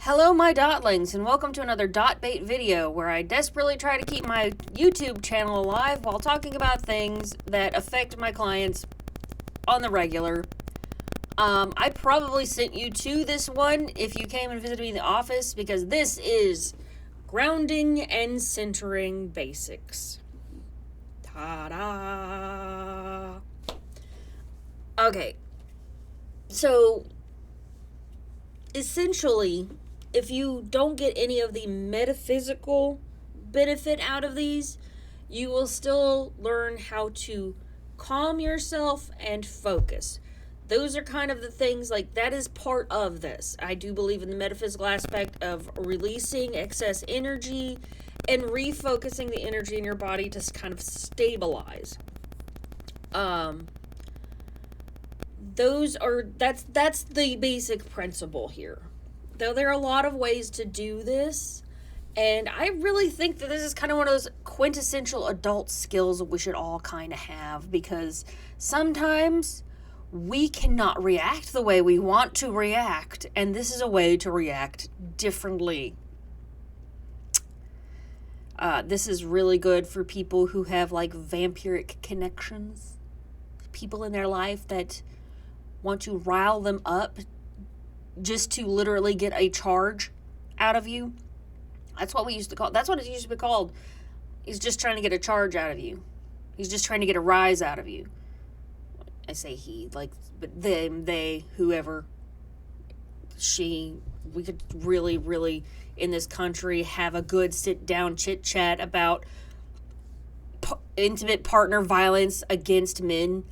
Hello, my dotlings, and welcome to another dot bait video where I desperately try to keep my YouTube channel alive while talking about things that affect my clients on the regular. I probably sent you to this one if you came and visited me in the office because this is grounding and centering basics. Ta-da! Okay, so essentially, if you don't get any of the metaphysical benefit out of these, you will still learn how to calm yourself and focus. Those are kind of the things, like, that is part of this. I do believe in the metaphysical aspect of releasing excess energy and refocusing the energy in your body to kind of stabilize. That's the basic principle here. Though there are a lot of ways to do this, and I really think that this is kind of one of those quintessential adult skills that we should all kind of have, because sometimes we cannot react the way we want to react, and this is a way to react differently. This is really good for people who have like vampiric connections, people in their life that want to rile them up just to literally get a charge out of you. That's what it used to be called. He's just trying to get a charge out of you. He's just trying to get a rise out of you. I say he, like, but them, they, whoever, she, we could really, in this country, have a good sit-down chit-chat about intimate partner violence against men.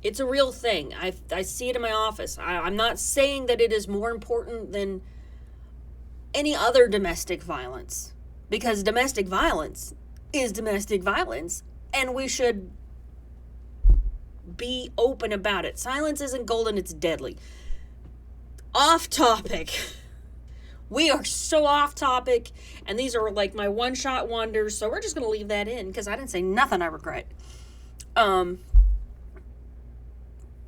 It's a real thing. I see it in my office. I'm not saying that it is more important than any other domestic violence, because domestic violence is domestic violence, and we should be open about it. Silence isn't golden, it's deadly. Off topic. We are so off topic, and these are like my one-shot wonders, so we're just going to leave that in, because I didn't say nothing I regret.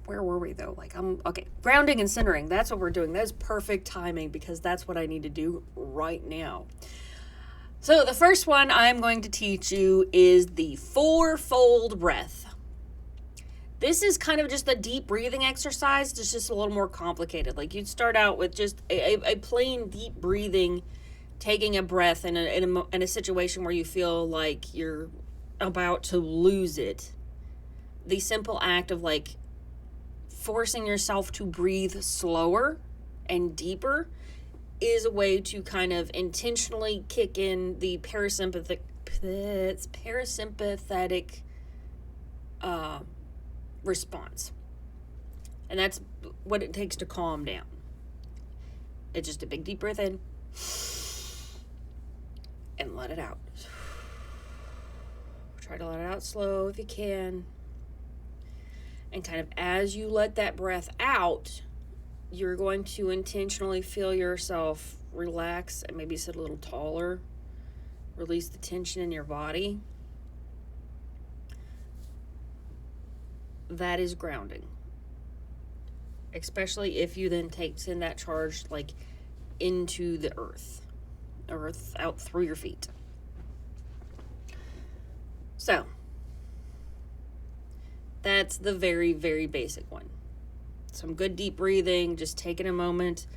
Where were we, though? Okay, grounding and centering. That's what we're doing. That's perfect timing, because that's what I need to do right now. So the first one I'm going to teach you is the fourfold breath. This is kind of just a deep breathing exercise. It's just a little more complicated. Like, you'd start out with just a plain deep breathing, taking a breath in a situation where you feel like you're about to lose it. The simple act of, like, forcing yourself to breathe slower and deeper is a way to kind of intentionally kick in the parasympathetic response. And that's what it takes to calm down. It's just a big deep breath in and let it out. Try to let it out slow if you can. And kind of as you let that breath out, you're going to intentionally feel yourself relax and maybe sit a little taller. Release the tension in your body. That is grounding. Especially if you then send that charge like into the earth out through your feet. So that's the very, very basic one. Some good deep breathing, just taking a moment.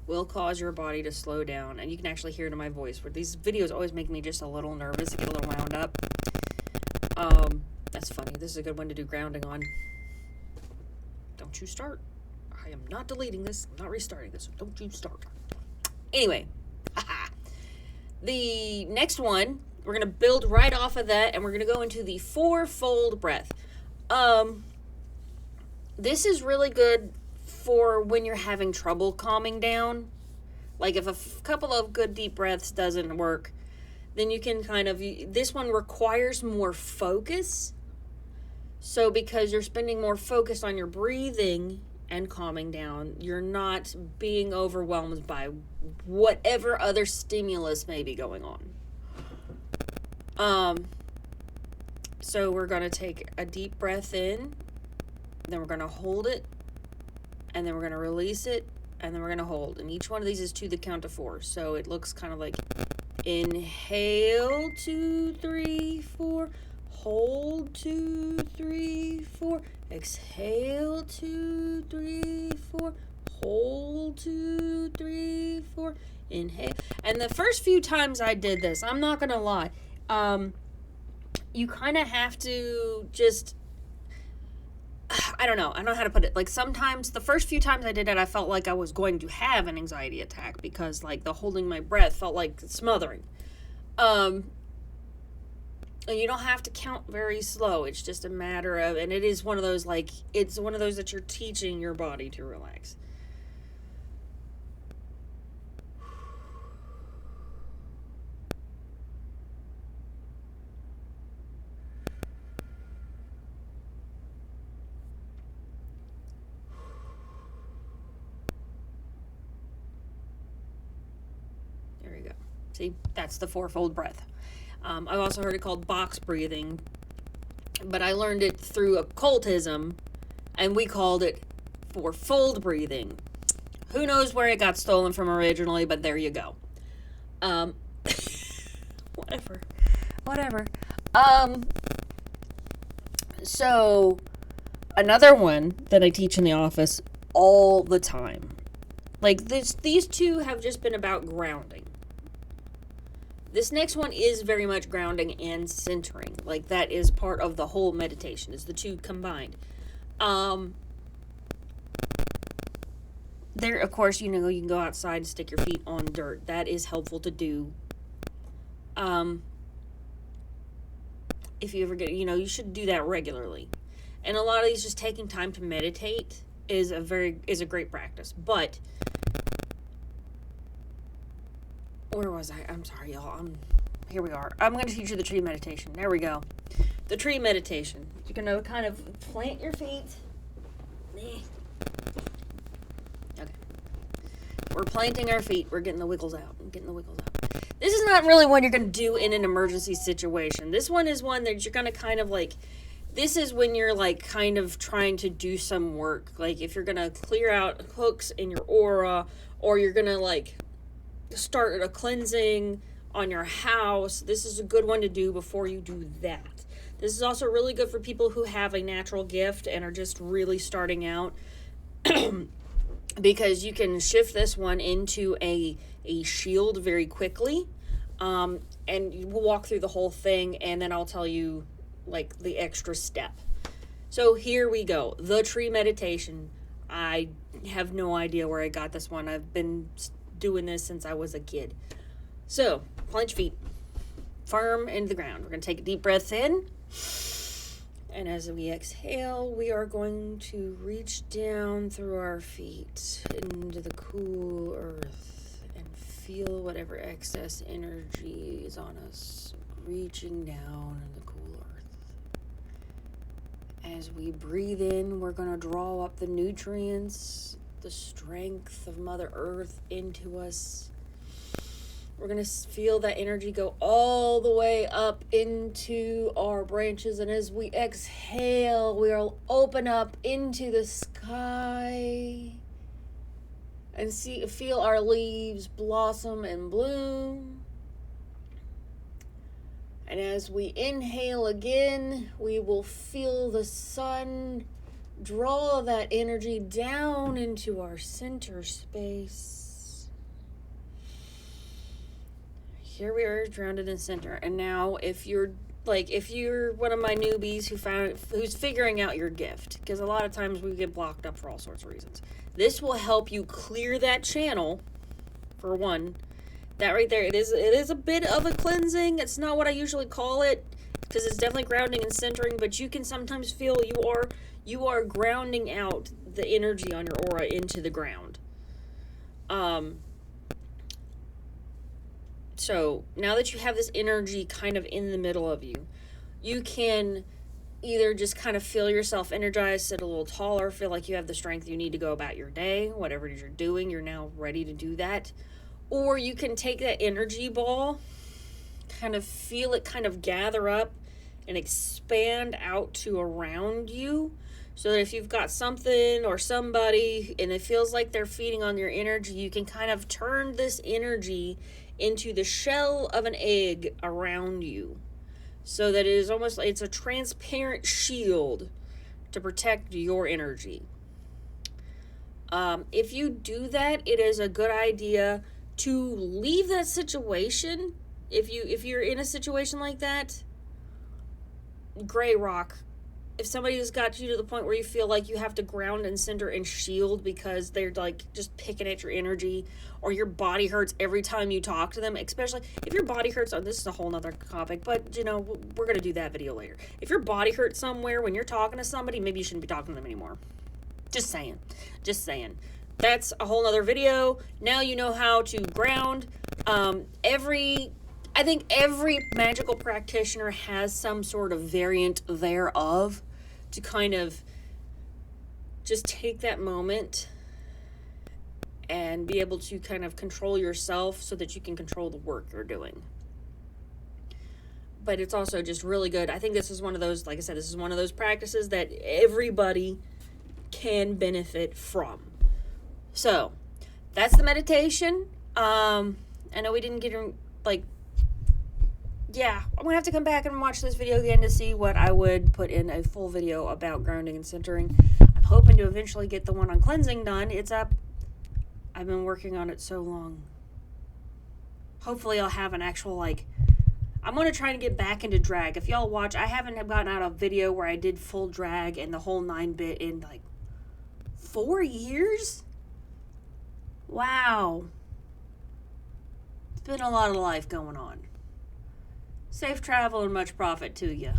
Will cause your body to slow down. And you can actually hear it in my voice, where these videos always make me just a little nervous, get a little wound up. That's funny. This is a good one to do grounding on. Don't you start. I am not deleting this. I'm not restarting this. Don't you start. Anyway. The next one, we're going to build right off of that, and we're going to go into the fourfold breath. This is really good for when you're having trouble calming down. Like, if a couple of good deep breaths doesn't work, then you can this one requires more focus. So because you're spending more focus on your breathing and calming down, you're not being overwhelmed by whatever other stimulus may be going on. So we're going to take a deep breath in, then we're going to hold it, and then we're going to release it, and then we're going to hold. And each one of these is to the count of 4. So it looks kind of like inhale, 2, 3, 4. Hold, 2, 3, 4. Exhale, 2, 3, 4. Hold, 2, 3, 4. Inhale. And the first few times I did this, I'm not going to lie, you kind of have to just, I don't know how to put it. Like sometimes, the first few times I did it, I felt like I was going to have an anxiety attack because like the holding my breath felt like smothering. And you don't have to count very slow. It's just a matter of, and it is one of those, like, it's one of those that you're teaching your body to relax. There you go. See, that's the 4-fold breath. I've also heard it called box breathing, but I learned it through occultism, and we called it 4-fold breathing. Who knows where it got stolen from originally, but there you go. Whatever. So, another one that I teach in the office all the time. Like, these two have just been about grounding. This next one is very much grounding and centering. Like, that is part of the whole meditation, is the two combined. There, of course, you know, you can go outside and stick your feet on dirt. That is helpful to do. If you ever get, you should do that regularly. And a lot of these, just taking time to meditate is a great practice. But where was I? I'm sorry, y'all. Here we are. I'm going to teach you the tree meditation. There we go. The tree meditation. You're going to kind of plant your feet. Okay. We're planting our feet. We're getting the wiggles out. This is not really one you're going to do in an emergency situation. This one is one that you're going to kind of like, this is when you're like kind of trying to do some work. Like if you're going to clear out hooks in your aura, or you're going to like start a cleansing on your house, this is a good one to do before you do that. This is also really good for people who have a natural gift and are just really starting out, because you can shift this one into a shield very quickly, and we'll walk through the whole thing, and then I'll tell you like the extra step. So here we go. The tree meditation. I have no idea where I got this one. I've been doing this since I was a kid. So, plant your feet firm into the ground. We're going to take a deep breath in. And as we exhale, we are going to reach down through our feet into the cool earth and feel whatever excess energy is on us, reaching down in the cool earth. As we breathe in, we're going to draw up the nutrients, the strength of Mother Earth into us. We're going to feel that energy go all the way up into our branches. And as we exhale, we'll open up into the sky and feel our leaves blossom and bloom. And as we inhale again, we will feel the sun draw that energy down into our center space. Here we are, grounded in center. And now if you're one of my newbies who's figuring out your gift, because a lot of times we get blocked up for all sorts of reasons, this will help you clear that channel. For one, that right there, it is a bit of a cleansing. It's not what I usually call it, because it's definitely grounding and centering, but you can sometimes feel you are grounding out the energy on your aura into the ground. So now that you have this energy kind of in the middle of you, you can either just kind of feel yourself energized, sit a little taller, feel like you have the strength you need to go about your day, whatever it is you're doing, you're now ready to do that. Or you can take that energy ball, kind of feel it kind of gather up and expand out to around you, so that if you've got something or somebody and it feels like they're feeding on your energy, you can kind of turn this energy into the shell of an egg around you, so that it is almost like it's a transparent shield to protect your energy. If you do that, it is a good idea to leave that situation. If you're in a situation like that, gray rock. If somebody has got you to the point where you feel like you have to ground and center and shield because they're like just picking at your energy, or your body hurts every time you talk to them, especially if your body hurts, oh, this is a whole nother topic, but you know, we're going to do that video later. If your body hurts somewhere when you're talking to somebody, maybe you shouldn't be talking to them anymore. Just saying. That's a whole nother video. Now you know how to ground. I think every magical practitioner has some sort of variant thereof to kind of just take that moment and be able to kind of control yourself so that you can control the work you're doing. But it's also just really good. I think this is one of those, like I said, this is one of those practices that everybody can benefit from. So that's the meditation. I know we didn't get in, like, yeah, I'm going to have to come back and watch this video again to see what I would put in a full video about grounding and centering. I'm hoping to eventually get the one on cleansing done. It's up. I've been working on it so long. Hopefully I'll have an actual, like, I'm going to try to get back into drag. If y'all watch, I haven't gotten out a video where I did full drag and the whole 9-bit in, like, 4 years? Wow. It's been a lot of life going on. Safe travel and much profit to you.